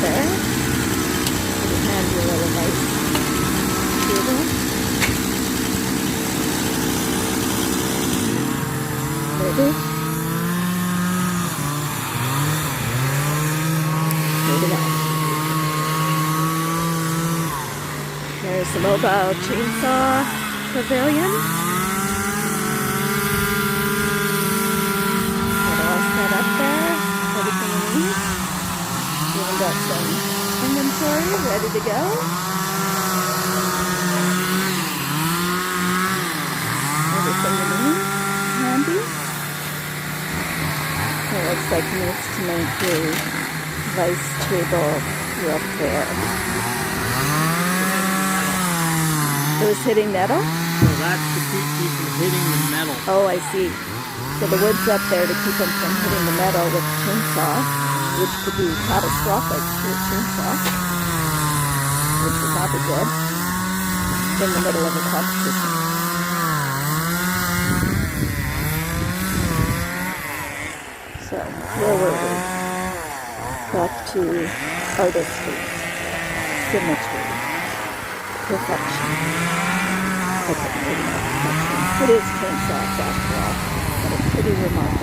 there. Pretty handy little nice table. Leduc. Look at that. There's the mobile chainsaw pavilion. Got it all set up there. Everything we need. Even got some inventory ready to go. Everything we need. Handy. It looks like it needs to make the vice table real fair. It was hitting metal? So that's to keep you from hitting the metal. Oh, I see. So the wood's up there to keep them from hitting the metal with the chainsaw, which could be catastrophic to a chainsaw, which would not be good in the middle of a competition. So, where were we? Back to artistry, symmetry, perfection. Okay, maybe not perfection. It is chainsaws after all, but it's pretty remarkable.